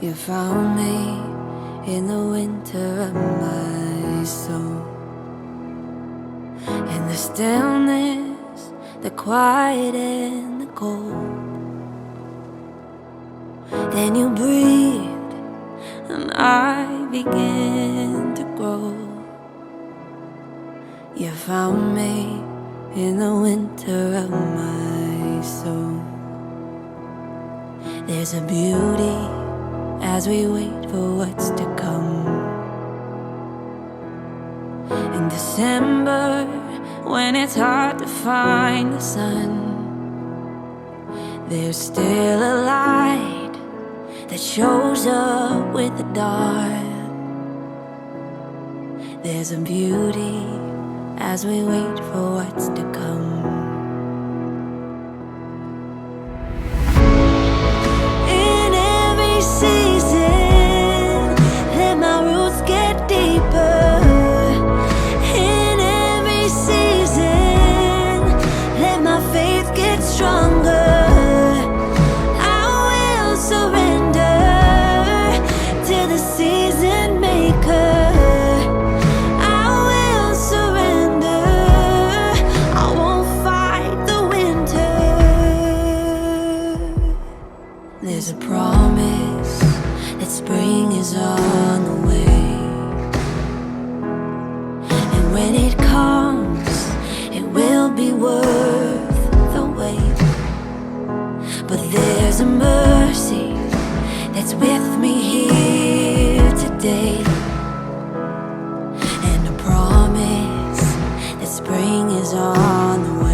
You found me in the winter of my soul, in the stillness, the quiet and the cold. Then you breathed and I began to grow. You found me in the winter of my soul. There's a beauty as we wait for what's to come. In December, when it's hard to find the sun, there's still a light that shows up with the dark. There's a beauty as we wait for what's to come. In every season, let my roots get deeper. In every season, let my faith get stronger. I will surrender to the season maker. There's a promise that spring is on the way, and when it comes, it will be worth the wait. But there's a mercy that's with me here today, and a promise that spring is on the way.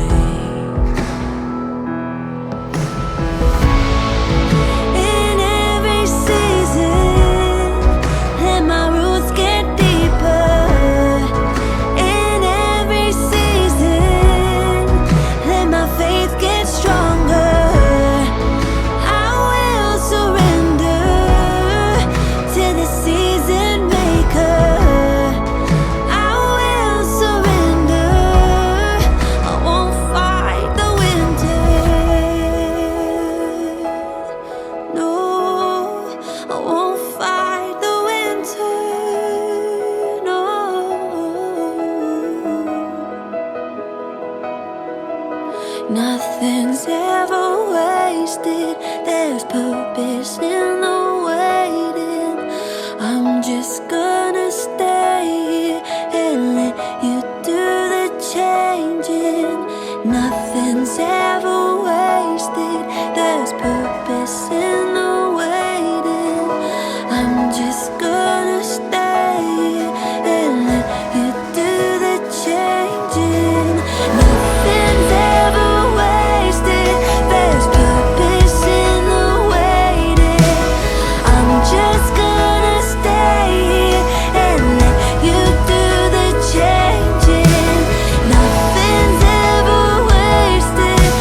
Nothing's ever wasted. There's purpose in the waiting. I'm just gonna stay here and let you do the changing. Nothing's ever wasted. There's purpose in the waiting. I'm just gonna stay here and let you do the changing. Nothing's ever wasted. There's purpose in the waiting. I'm just gonna stay here and let you do the changing. Nothing's ever wasted.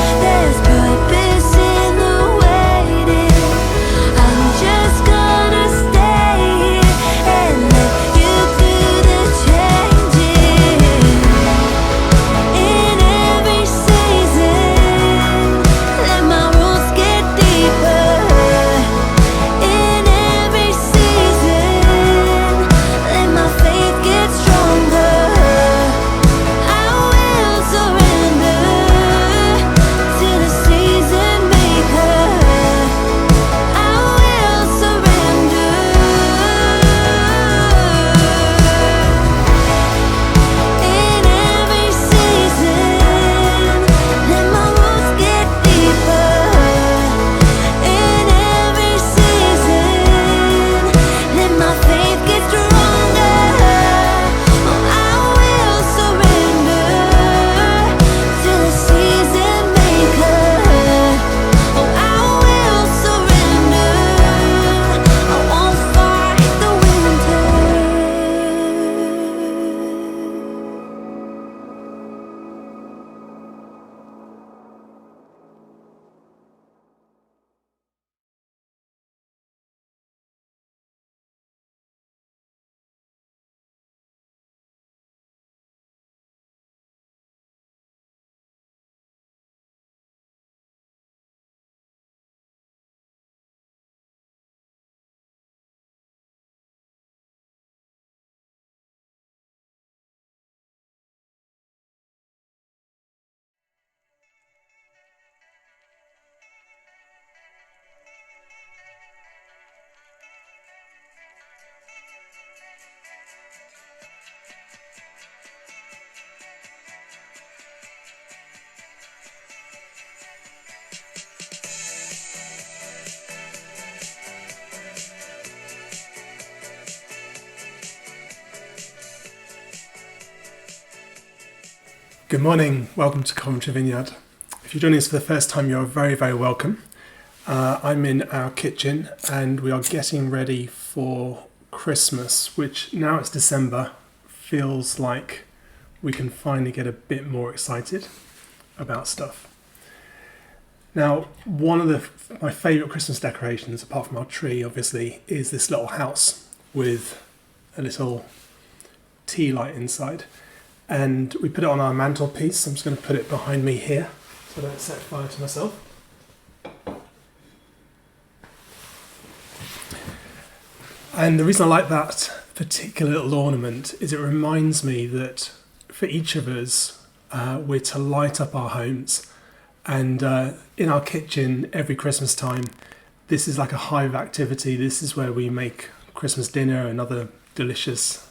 Good morning, welcome to Coventry Vineyard. If you're joining us for the first time, you're very, very welcome. I'm in our kitchen and we are getting ready for Christmas, which now it's December, feels like we can finally get a bit more excited about stuff. Now, one of my favourite Christmas decorations, apart from our tree, obviously, is this little house with a little tea light inside. And we put it on our mantelpiece. I'm just going to put it behind me here so I don't set fire to myself. And the reason I like that particular little ornament is it reminds me that for each of us, we're to light up our homes. And in our kitchen every Christmas time, this is like a hive activity. This is where we make Christmas dinner and other delicious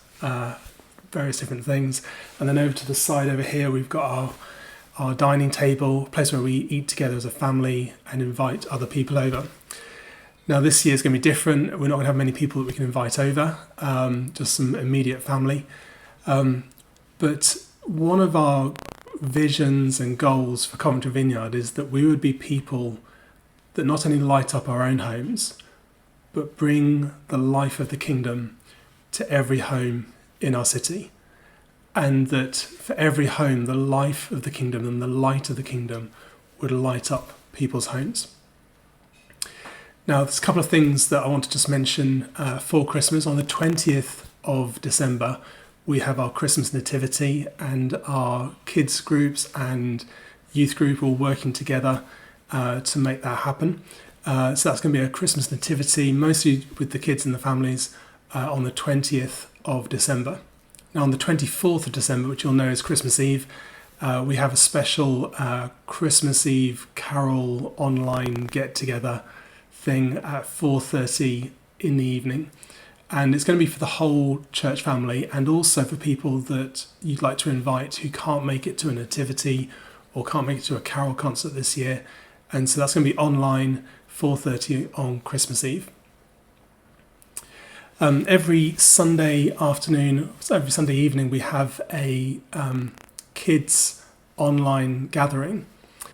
various different things. And then over to the side over here, we've got our dining table, a place where we eat together as a family and invite other people over. Now this year is going to be different. We're not going to have many people that we can invite over, just some immediate family. But one of our visions and goals for Coventry Vineyard is that we would be people that not only light up our own homes, but bring the life of the kingdom to every home in our city, and that for every home the life of the kingdom and the light of the kingdom would light up people's homes. Now there's a couple of things that I want to just mention for Christmas. On the 20th of December we have our Christmas nativity, and our kids groups and youth group all working together to make that happen. So that's going to be a Christmas nativity, mostly with the kids and the families, on the 20th of December. Now on the 24th of December, which you'll know is Christmas Eve, we have a special Christmas Eve carol online get-together thing at 4:30 in the evening. And it's going to be for the whole church family and also for people that you'd like to invite who can't make it to a nativity or can't make it to a carol concert this year. And so that's going to be online 4:30 on Christmas Eve. Every Sunday afternoon, every Sunday evening, we have a kids online gathering.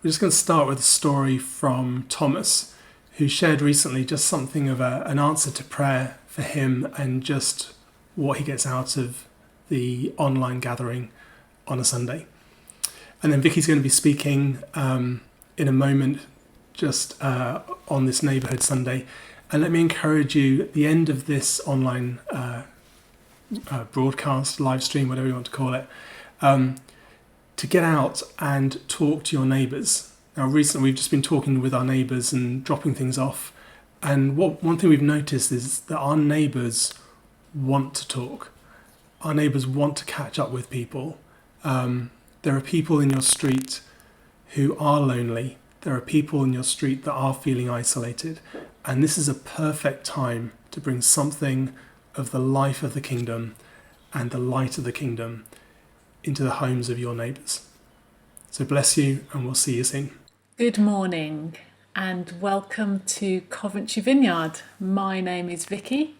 We're just going to start with a story from Thomas, who shared recently just something of an answer to prayer for him and just what he gets out of the online gathering on a Sunday. And then Vicki's going to be speaking in a moment just on this Neighbourhood Sunday. And let me encourage you, at the end of this online broadcast, live stream, whatever you want to call it, to get out and talk to your neighbours. Now, recently we've just been talking with our neighbours and dropping things off. And one thing we've noticed is that our neighbours want to talk. Our neighbours want to catch up with people. There are people in your street who are lonely. There are people in your street that are feeling isolated. And this is a perfect time to bring something of the life of the kingdom and the light of the kingdom into the homes of your neighbours. So bless you, and we'll see you soon. Good morning and welcome to Coventry Vineyard. My name is Vicki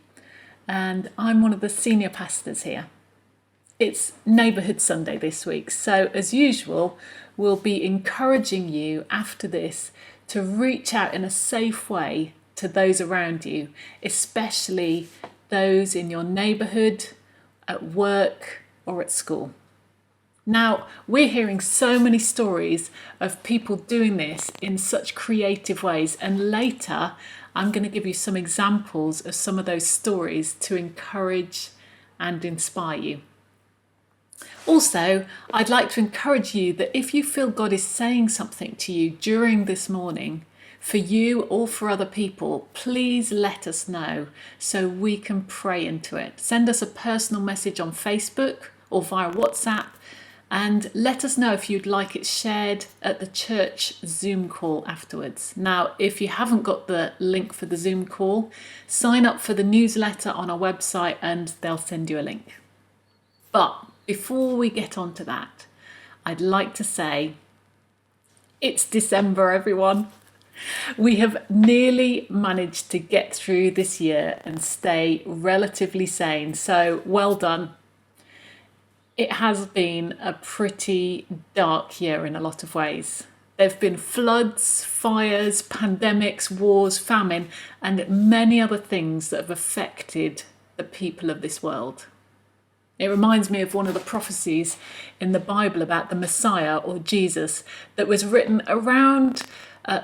and I'm one of the senior pastors here. It's Neighbourhood Sunday this week, so as usual, we'll be encouraging you after this to reach out in a safe way to those around you, especially those in your neighbourhood, at work or at school. Now, we're hearing so many stories of people doing this in such creative ways, and later I'm going to give you some examples of some of those stories to encourage and inspire you. Also, I'd like to encourage you that if you feel God is saying something to you during this morning, for you or for other people, please let us know so we can pray into it. Send us a personal message on Facebook or via WhatsApp, and let us know if you'd like it shared at the church Zoom call afterwards. Now, if you haven't got the link for the Zoom call, sign up for the newsletter on our website and they'll send you a link. But before we get on to that, I'd like to say it's December, everyone. We have nearly managed to get through this year and stay relatively sane, so well done. It has been a pretty dark year in a lot of ways. There have been floods, fires, pandemics, wars, famine, and many other things that have affected the people of this world. It reminds me of one of the prophecies in the Bible about the Messiah, or Jesus, that was written around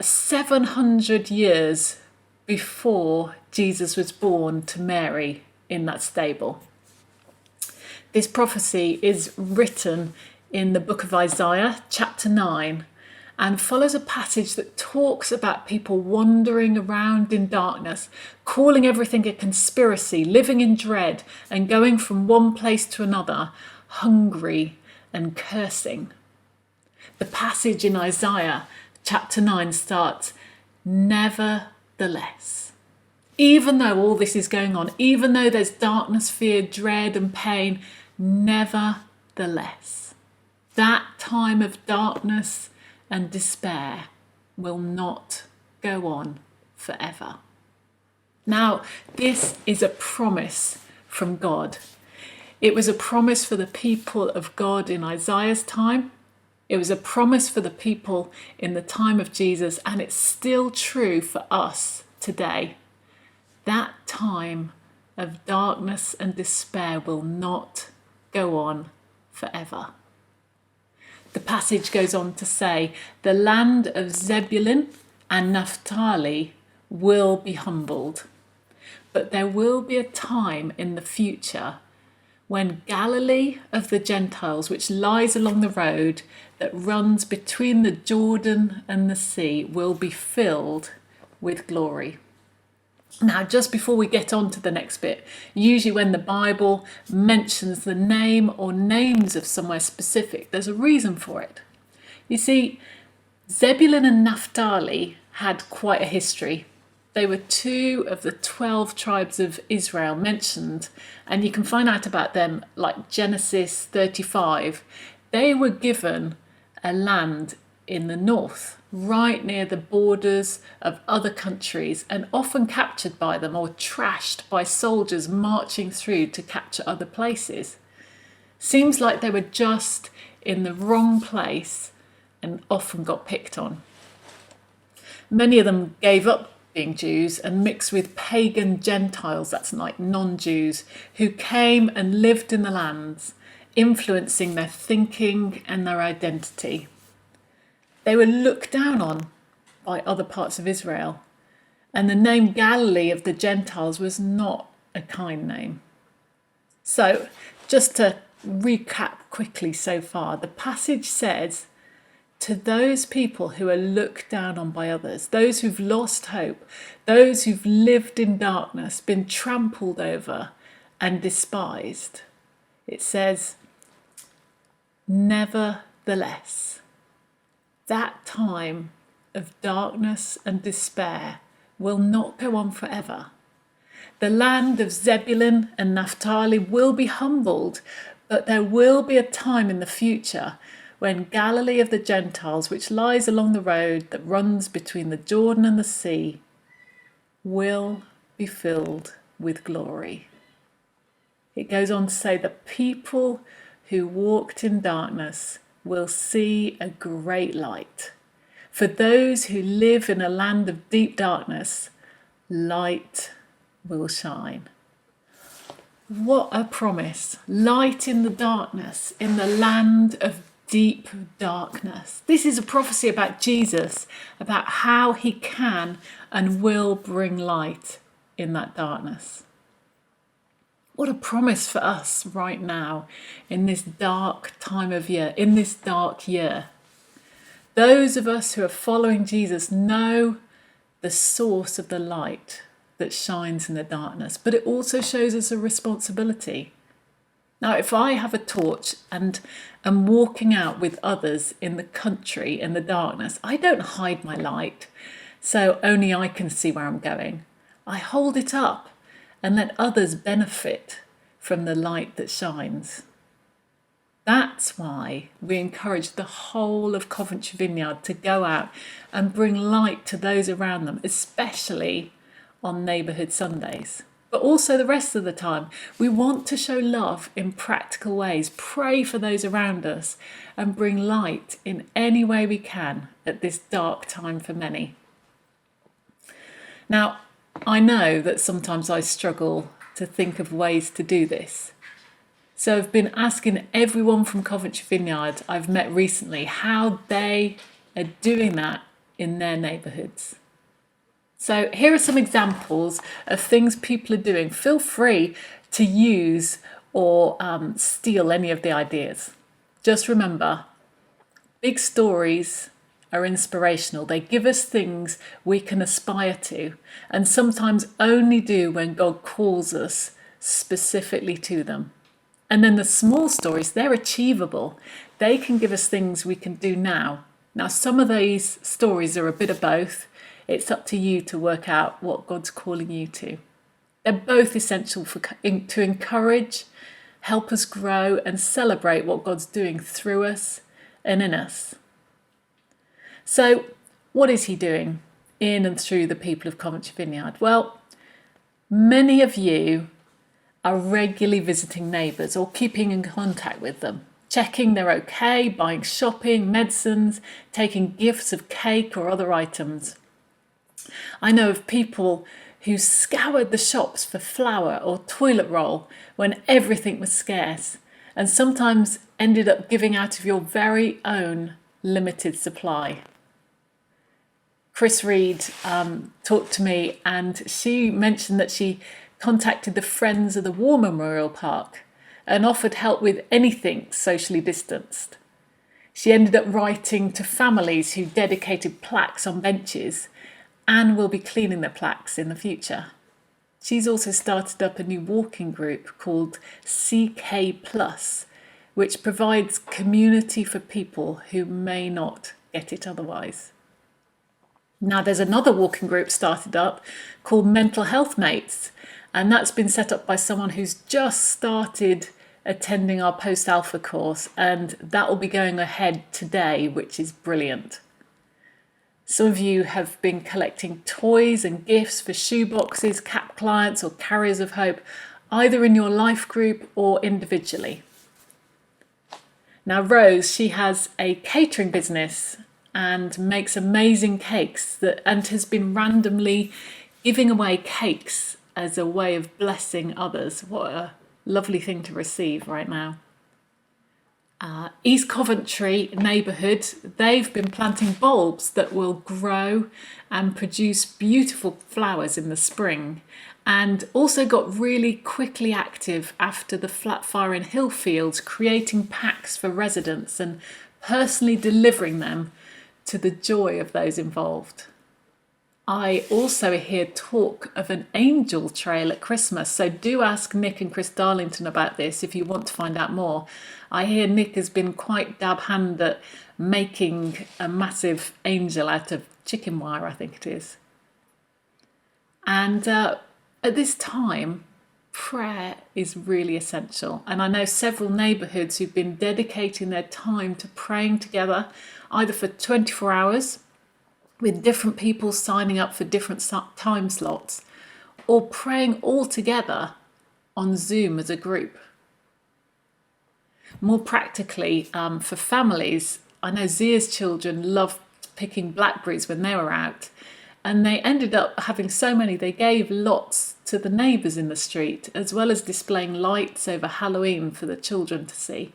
700 years before Jesus was born to Mary in that stable. This prophecy is written in the book of Isaiah, chapter 9, and follows a passage that talks about people wandering around in darkness, calling everything a conspiracy, living in dread, and going from one place to another, hungry and cursing. The passage in Isaiah, chapter 9, starts, "Nevertheless." Even though all this is going on, even though there's darkness, fear, dread, and pain, nevertheless, that time of darkness and despair will not go on forever. Now, this is a promise from God. It was a promise for the people of God in Isaiah's time. It was a promise for the people in the time of Jesus, and it's still true for us today. That time of darkness and despair will not go on forever. The passage goes on to say, "The land of Zebulun and Naphtali will be humbled, but there will be a time in the future when Galilee of the Gentiles, which lies along the road that runs between the Jordan and the sea, will be filled with glory." Now, just before we get on to the next bit, usually when the Bible mentions the name or names of somewhere specific, there's a reason for it. You see, Zebulun and Naphtali had quite a history. They were two of the 12 tribes of Israel mentioned, and you can find out about them like Genesis 35. They were given a land in the north, right near the borders of other countries, and often captured by them or trashed by soldiers marching through to capture other places. Seems like they were just in the wrong place and often got picked on. Many of them gave up being Jews and mixed with pagan Gentiles, that's like non-Jews, who came and lived in the lands, influencing their thinking and their identity. They were looked down on by other parts of Israel, and the name Galilee of the Gentiles was not a kind name. So, just to recap quickly so far, the passage says, to those people who are looked down on by others, those who've lost hope, those who've lived in darkness, been trampled over and despised, it says, nevertheless, that time of darkness and despair will not go on forever. The land of Zebulun and Naphtali will be humbled, but there will be a time in the future when Galilee of the Gentiles, which lies along the road that runs between the Jordan and the sea, will be filled with glory. It goes on to say, the people who walked in darkness will see a great light. For those who live in a land of deep darkness, light will shine. What a promise. Light in the darkness, in the land of deep darkness. This is a prophecy about Jesus, about how he can and will bring light in that darkness. What a promise for us right now in this dark time of year, in this dark year. Those of us who are following Jesus know the source of the light that shines in the darkness, but it also shows us a responsibility. Now, if I have a torch and am walking out with others in the country in the darkness, I don't hide my light so only I can see where I'm going. I hold it up and let others benefit from the light that shines. That's why we encourage the whole of Coventry Vineyard to go out and bring light to those around them, especially on Neighbourhood Sundays. but also the rest of the time. We want to show love in practical ways, pray for those around us, and bring light in any way we can at this dark time for many. Now, I know that sometimes I struggle to think of ways to do this. So I've been asking everyone from Coventry Vineyard I've met recently how they are doing that in their neighbourhoods. So here are some examples of things people are doing. Feel free to use or steal any of the ideas. Just remember, big stories are inspirational. They give us things we can aspire to, and sometimes only do when God calls us specifically to them. And then the small stories, they're achievable. They can give us things we can do now. Now, some of these stories are a bit of both. It's up to you to work out what God's calling you to. They're both essential to encourage, help us grow, and celebrate what God's doing through us and in us. So, what is he doing in and through the people of Coventry Vineyard? Well, many of you are regularly visiting neighbours or keeping in contact with them, checking they're okay, buying shopping, medicines, taking gifts of cake or other items. I know of people who scoured the shops for flour or toilet roll when everything was scarce, and sometimes ended up giving out of your very own limited supply. Chris Reed talked to me, and she mentioned that she contacted the Friends of the War Memorial Park and offered help with anything socially distanced. She ended up writing to families who dedicated plaques on benches and will be cleaning the plaques in the future. She's also started up a new walking group called CK+, which provides community for people who may not get it otherwise. Now, there's another walking group started up called Mental Health Mates, and that's been set up by someone who's just started attending our post-alpha course, and that will be going ahead today, which is brilliant. Some of you have been collecting toys and gifts for shoeboxes, CAP clients or Carriers of Hope, either in your life group or individually. Now, Rose, she has a catering business and makes amazing cakes and has been randomly giving away cakes as a way of blessing others. What a lovely thing to receive right now. East Coventry Neighbourhood, they've been planting bulbs that will grow and produce beautiful flowers in the spring, and also got really quickly active after the flat fire in Hillfields, creating packs for residents and personally delivering them to the joy of those involved. I also hear talk of an angel trail at Christmas, so do ask Nick and Chris Darlington about this if you want to find out more. I hear Nick has been quite dab-hand at making a massive angel out of chicken wire, I think it is. And at this time, prayer is really essential. And I know several neighbourhoods who've been dedicating their time to praying together, either for 24 hours, with different people signing up for different time slots, or praying all together on Zoom as a group. More practically, for families, I know Zia's children loved picking blackberries when they were out, and they ended up having so many they gave lots to the neighbours in the street, as well as displaying lights over Halloween for the children to see.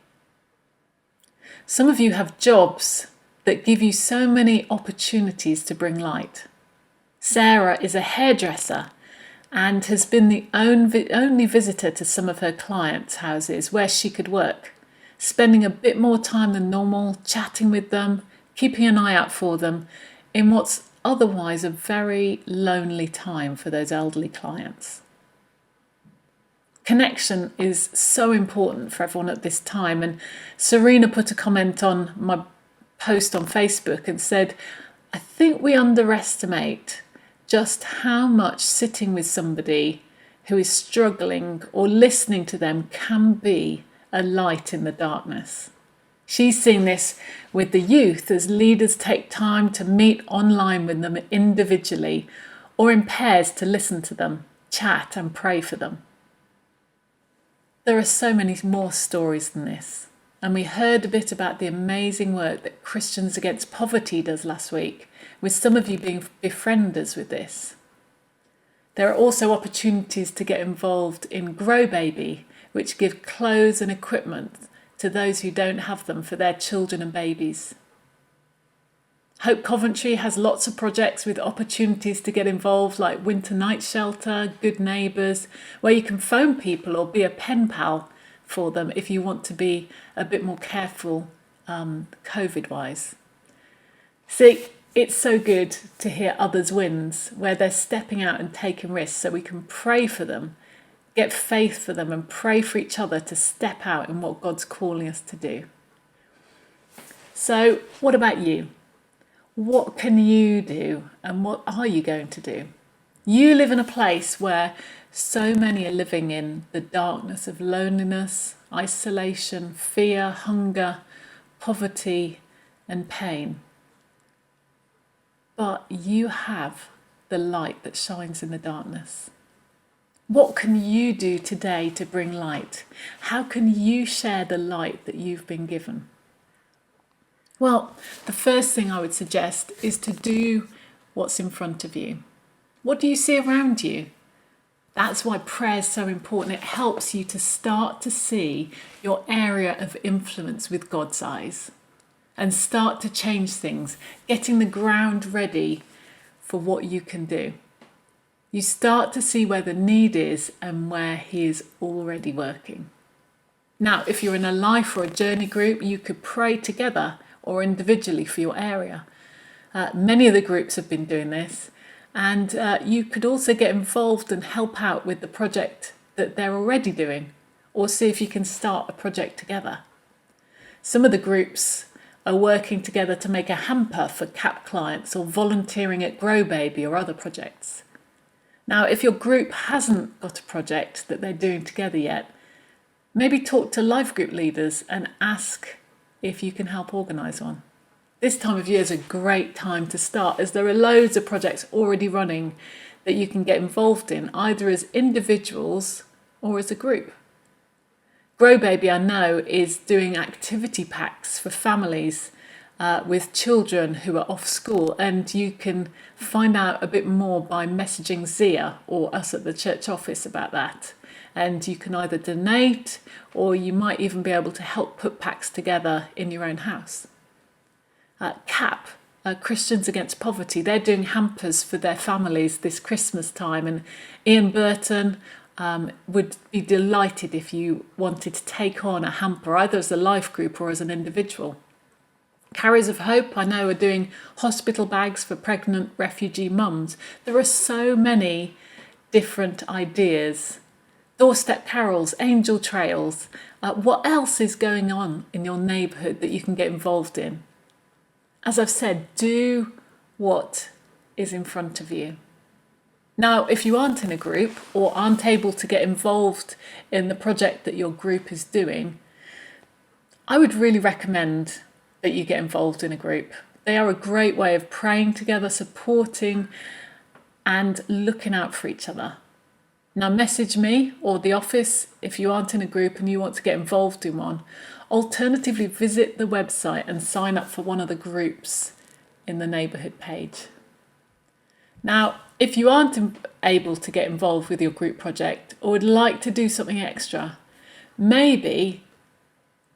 Some of you have jobs that give you so many opportunities to bring light. Sarah is a hairdresser and has been the only visitor to some of her clients' houses where she could work, spending a bit more time than normal, chatting with them, keeping an eye out for them in what's otherwise a very lonely time for those elderly clients. Connection is so important for everyone at this time, and Serena put a comment on my post on Facebook and said, I think we underestimate just how much sitting with somebody who is struggling or listening to them can be a light in the darkness. She's seen this with the youth as leaders take time to meet online with them individually or in pairs to listen to them, chat and pray for them. There are so many more stories than this. And we heard a bit about the amazing work that Christians Against Poverty does last week, with some of you being befrienders with this. There are also opportunities to get involved in Grow Baby, which give clothes and equipment to those who don't have them for their children and babies. Hope Coventry has lots of projects with opportunities to get involved, like Winter Night Shelter, Good Neighbours, where you can phone people or be a pen pal for them if you want to be a bit more careful COVID-wise. See, it's so good to hear others' wins, where they're stepping out and taking risks, so we can pray for them, get faith for them, and pray for each other to step out in what God's calling us to do. So what about you? What can you do, and what are you going to do? You live in a place where so many are living in the darkness of loneliness, isolation, fear, hunger, poverty, and pain. But you have the light that shines in the darkness. What can you do today to bring light? How can you share the light that you've been given? Well, the first thing I would suggest is to do what's in front of you. What do you see around you? That's why prayer is so important. It helps you to start to see your area of influence with God's eyes and start to change things, getting the ground ready for what you can do. You start to see where the need is and where He is already working. Now, if you're in a life or a journey group, you could pray together or individually for your area. Many of the groups have been doing this, and you could also get involved and help out with the project that they're already doing, or see if you can start a project together. Some of the groups are working together to make a hamper for CAP clients, or volunteering at Grow Baby or other projects. Now, if your group hasn't got a project that they're doing together yet, maybe talk to life group leaders and ask if you can help organise one. This time of year is a great time to start, as there are loads of projects already running that you can get involved in, either as individuals or as a group. Grow Baby, I know, is doing activity packs for families with children who are off school, and you can find out a bit more by messaging Zia or us at the church office about that. And you can either donate, or you might even be able to help put packs together in your own house. CAP, Christians Against Poverty, they're doing hampers for their families this Christmas time, and Ian Burton would be delighted if you wanted to take on a hamper, either as a life group or as an individual. Carriers of Hope, I know, are doing hospital bags for pregnant refugee mums. There are so many different ideas. Doorstep carols, angel trails. What else is going on in your neighbourhood that you can get involved in? As I've said, do what is in front of you. Now, if you aren't in a group or aren't able to get involved in the project that your group is doing, I would really recommend that you get involved in a group. They are a great way of praying together, supporting, and looking out for each other. Now, message me or the office if you aren't in a group and you want to get involved in one. Alternatively, visit the website and sign up for one of the groups in the neighbourhood page. Now, if you aren't able to get involved with your group project or would like to do something extra, maybe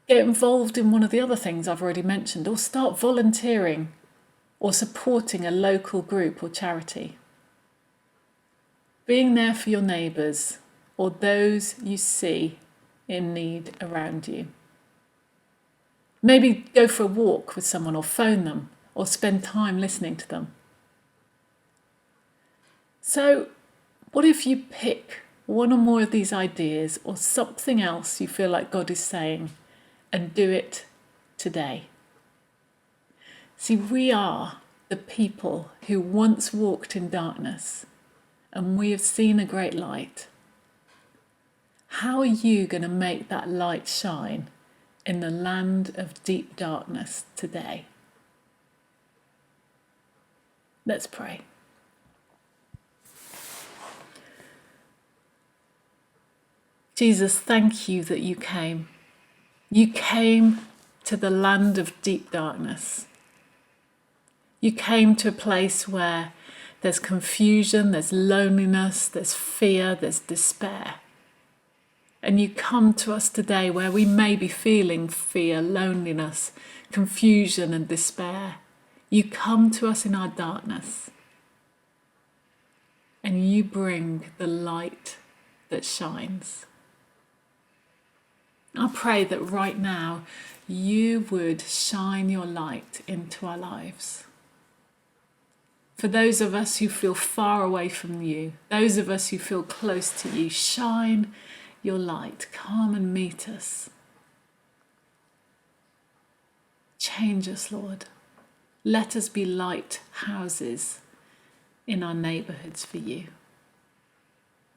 get involved in one of the other things I've already mentioned, or start volunteering or supporting a local group or charity. Being there for your neighbours or those you see in need around you. Maybe go for a walk with someone, or phone them, or spend time listening to them. So, what if you pick one or more of these ideas or something else you feel like God is saying and do it today? See, we are the people who once walked in darkness, and we have seen a great light. How are you going to make that light shine in the land of deep darkness today? Let's pray. Jesus, thank you that you came. You came to the land of deep darkness. You came to a place where there's confusion, there's loneliness, there's fear, there's despair. And you come to us today where we may be feeling fear, loneliness, confusion and despair. You come to us in our darkness and you bring the light that shines. I pray that right now you would shine your light into our lives. For those of us who feel far away from you, those of us who feel close to you, shine your light. Come and meet us. Change us, Lord. Let us be lighthouses in our neighbourhoods for you.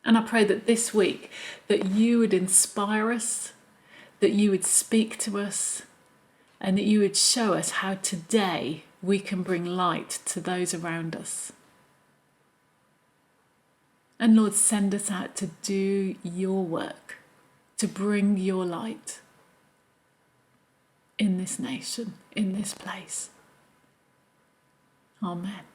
And I pray that this week that you would inspire us, that you would speak to us, and that you would show us how today we can bring light to those around us. And Lord, send us out to do your work, to bring your light in this nation, in this place. Amen.